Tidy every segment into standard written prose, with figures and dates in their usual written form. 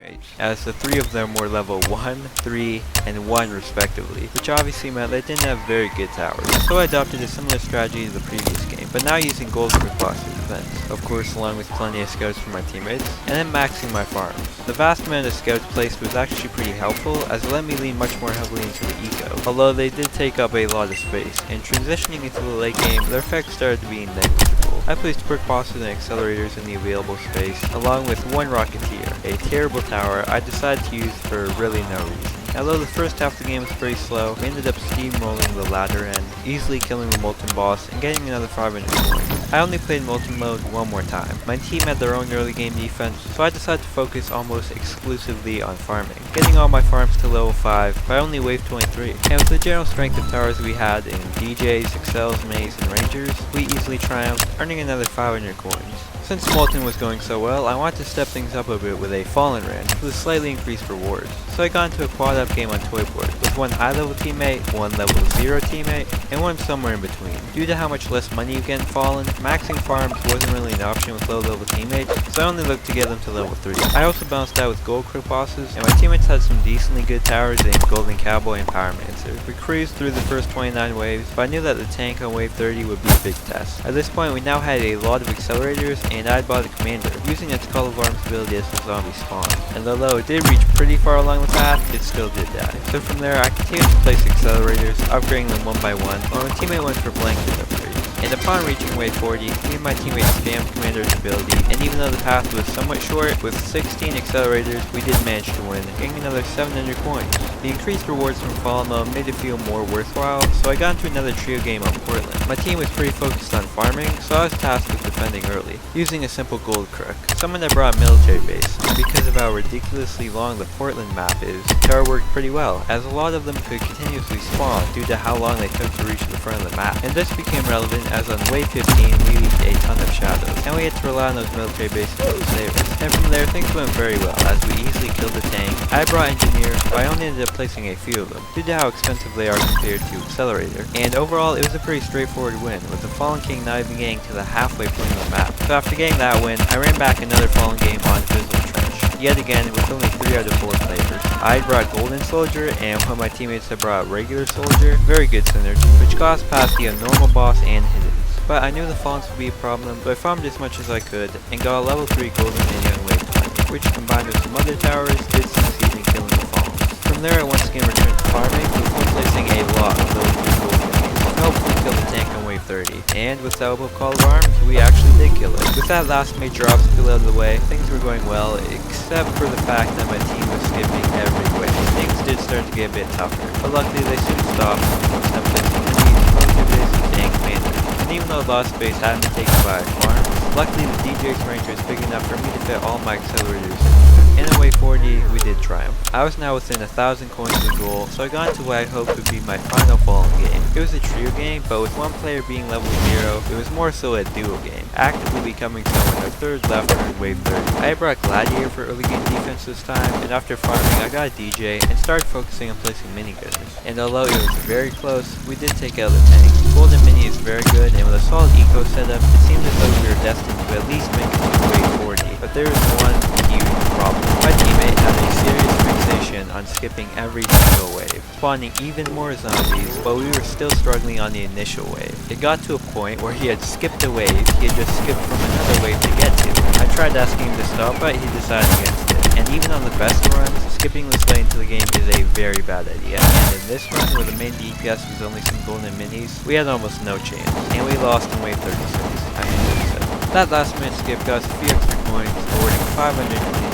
teammates, as the 3 of them were level 1, 3, and 1 respectively, which obviously meant they didn't have very good towers. So I adopted a similar strategy to the previous game, but now using gold quick blocks for defense, of course along with plenty of scouts for my teammates, and then maxing my farms. The vast amount of scouts placed was actually pretty helpful, as it let me lean much more heavily into the eco, although they did take up a lot of space, and transitioning into the late game, their effects started to be negligible. I placed quick bosses and accelerators in the available space, along with 1 rocketeer, a terrible tower I decided to use for really no reason. Although the first half of the game was pretty slow, we ended up steamrolling the latter end, easily killing the Molten boss and getting another 500 coins. I only played Molten mode one more time. My team had their own early game defense, so I decided to focus almost exclusively on farming, getting all my farms to level 5 by only wave 23. And with the general strength of towers we had in DJs, Excels, Minis, and Rangers, we easily triumphed, earning another 500 coins. Since Molten was going so well, I wanted to step things up a bit with a Fallen Ranch with slightly increased rewards. So I got into a quad up game on Toyboard, with 1 high level teammate, 1 level 0 teammate, and 1 somewhere in between. Due to how much less money you get in Fallen, maxing farms wasn't really an option with low level teammates, so I only looked to get them to level 3. I also bounced out with gold quick bosses, and my teammates had some decently good towers in Golden Cowboy and Pyromancer. We cruised through the first 29 waves, but I knew that the tank on wave 30 would be a big test. At this point we now had a lot of accelerators, and I had bought a commander, using its Call of Arms ability as the zombie spawn. And although it did reach pretty far along the path, it still did die. So from there I continued to place accelerators, upgrading them 1 by 1, while my teammate went for blanket upgrades. And upon reaching wave 40, me and my teammates spammed Commander's ability, and even though the path was somewhat short, with 16 accelerators, we did manage to win, getting another 700 coins. The increased rewards from Fallen mode made it feel more worthwhile, so I got into another trio game on Portland. My team was pretty focused on farming, so I was tasked with defending early, using a simple gold crook, someone that brought military base, and because of how ridiculously long the Portland map is, the tower worked pretty well, as a lot of them could continuously spawn due to how long they took to reach the front of the map. And this became relevant as on wave 15 we used a ton of shadows, and we had to rely on those military bases to save us. And from there things went very well, as we easily killed the tank. I brought engineers, but I only ended up placing a few of them, due to how expensive they are compared to accelerator. And overall it was a pretty straightforward win, with the Fallen King not even getting to the halfway point of the map. So after getting that win, I ran back another Fallen game on Fizzle Trench, yet again with only 3 out of 4 flavors. I brought Golden Soldier, and one of my teammates had brought Regular Soldier, very good synergy, which got us past the normal boss and hiddens. But I knew the Fallens would be a problem, so I farmed as much as I could, and got a level 3 Golden Mini on wave 20, which combined with some other towers did succeed in killing the Fallens. From there I once again returned to farming, with placing a lot of level 3 Golden Minis, to hopefully kill the tank on wave 30. And with the help of Call of Arms, we actually did kill it. With that last major obstacle out of the way, things were going well, except for the fact that my team was skipping every wave. Things did start to get a bit tougher, but luckily they soon stopped once I placed enemies, military bases, and commanders. And even though a lot of space hadn't been taken by farms, luckily the DJ's range was big enough for me to fit all my accelerators in. And in wave 40, we did triumph. I was now within 1,000 coins of the goal, so I got into what I hoped would be my final Fallen game. It was a trio game, but with one player being level 0, it was more so a duo game, actively becoming someone a third lefter in wave 30. I brought Gladiator for early game defense this time, and after farming I got a DJ and started focusing on placing minigunners. And although it was very close, we did take out the tank. Golden Mini is very good, and with a solid eco setup, it seemed as though we were destined to at least make it to wave 40. But there was one huge problem. My teammate had a serious fixation on skipping every single wave, spawning even more zombies, but we were still struggling on the initial wave. It got to a point where he had skipped a wave, he had just skipped from another wave to get to. I tried asking him to stop, but he decided against it. And even on the best runs, skipping this late into the game is a very bad idea. And in this run, where the main DPS was only some Golden Minis, we had almost no chance, and we lost in wave 36. That last minute skip got us a few extra coins, awarding 523.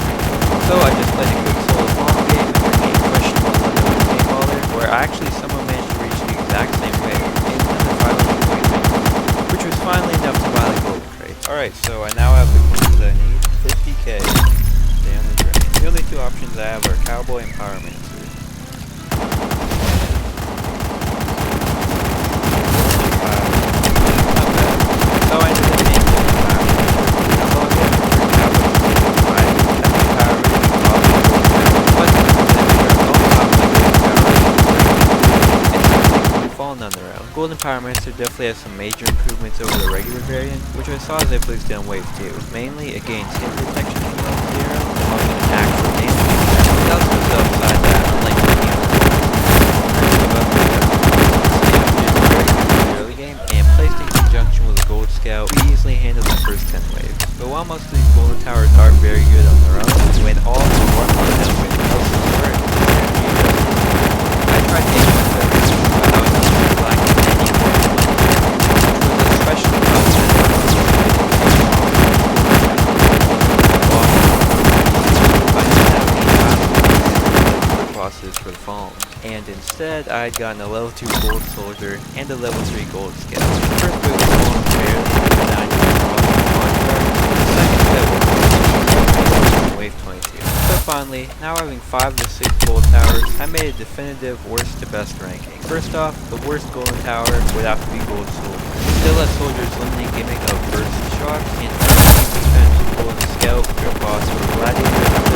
So I just played a quick solo Fallen game and regained questionable level with Game Baller, where I actually somehow managed to reach the exact same way, and another 500 coins, which was finally enough to buy the golden crate. Alright, so I now have the coins I need, 50k, down the drain. The only 2 options I have are Cowboy and Pyromancer. So I ended up being on their own. Golden Pyromancer definitely has some major improvements over the regular variant, which I saw as I placed down wave 2. Mainly, it gains hit detection from level 0, along with an actual damage for the phone, and instead I had gotten a level 2 gold soldier and a level 3 gold scout. The first bit was going fairly, and then I tried crossing the bodyguard. The second bit was wave 22. So finally, now having 5 of the 6 gold towers, I made a definitive worst to best ranking. First off, the worst golden tower would have to be gold soldier. Still has soldiers limiting gimmick of burst shots and defense golden scout, your boss, or gladiator.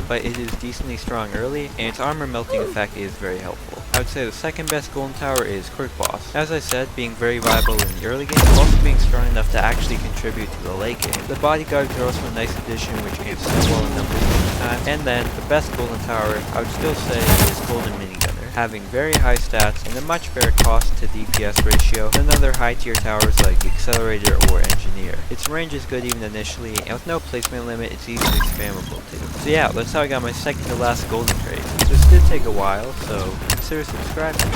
But it is decently strong early, and its armor melting effect is very helpful. I would say the second best golden tower is Quick Boss. As I said, being very viable in the early game, while also being strong enough to actually contribute to the late game. The bodyguards are also a nice addition which can snowball in numbers each time. And then, the best golden tower, I would still say, is Golden Minigunner, having very high stats and a much better cost to DPS ratio than other high tier towers like Accelerator or Engineer. Its range is good even initially, and with no placement limit, it's easily spammable too. So yeah, that's how I got my second to last golden trade. This did take a while, so consider subscribing.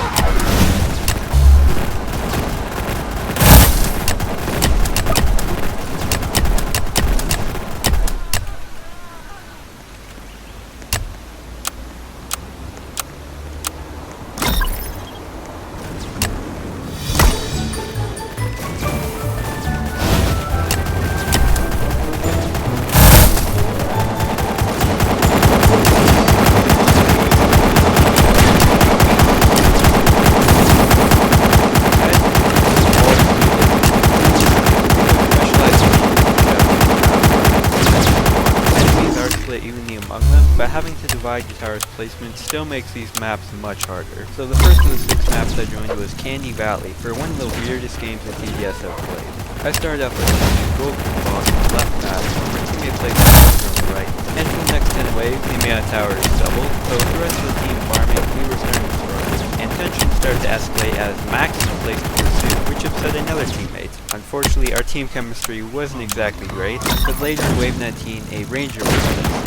But having to divide your tower's placement still makes these maps much harder. So the first of the 6 maps I joined was Candy Valley, for one of the weirdest games in TDS I've played. I started off with a gold boss on the left path, and my teammate played on the right. And for the next 10 waves, the amount of towers doubled, so with the rest of the team farming, we were starting to struggle. And tension started to escalate as Max in a place to pursue, which upset another teammate. Unfortunately, our team chemistry wasn't exactly great, but later in wave 19, a ranger was missed.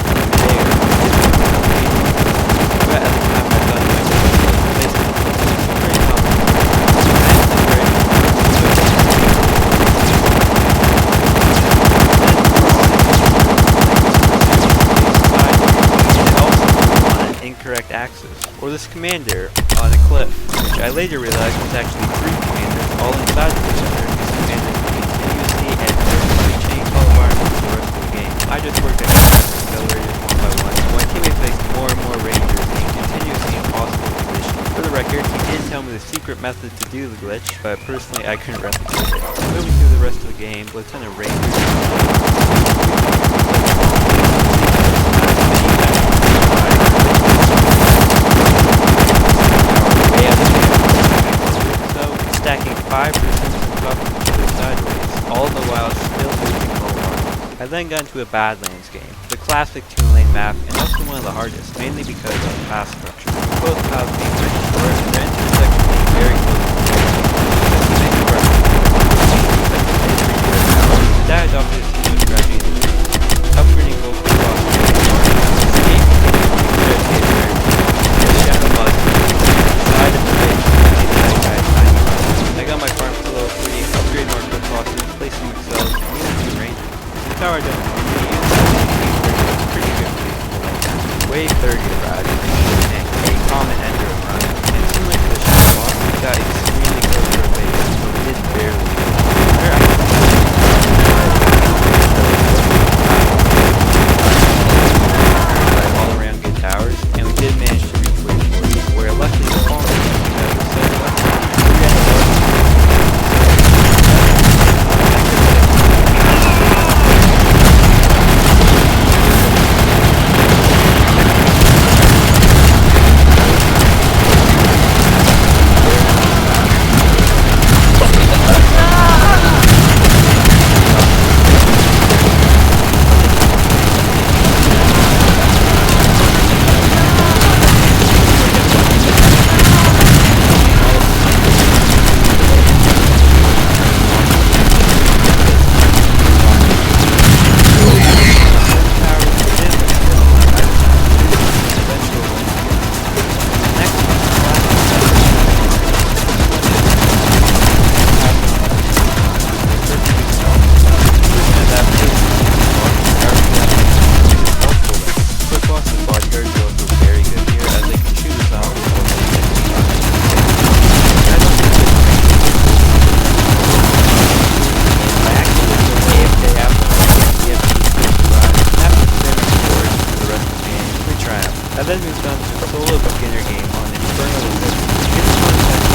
But at the time I thought my placement was very on an incorrect axis, or this commander on a cliff, which I later realized was actually 3 commanders all inside of each other. These commanders would continuously and perfectly change all environments for the rest of the game. I just worked at accelerators one by one. My teammate placed more and more rangers in continuously impossible positions. For the record, he did tell me the secret method to do the glitch, but personally I couldn't replicate it. Moving through the rest of the game, Lieutenant Rangers stacking 5% on top of each other sideways, all the while still losing low armor. I then got into a Badlands game, the classic 2-lane map, and also one of the hardest, mainly because of the path structure. Both paths being pretty short, and their intersection being very close to each other. That adopted a similar strategy in the street, upgrading both the boss and the shadow boss side of the base. I got my farm to level 3, upgrade more quick bosses, placing themselves in the ranges. The tower doesn't really use pretty good wave 30 of Rad, and a common ender of run. And similar to the shadow boss, we got extremely close to our base, but we did barely. All around good towers, and we did manage to reach wave 40, where luckily the fallen was so lucky. moved on to a solo beginner game on Infernal Abyss. This one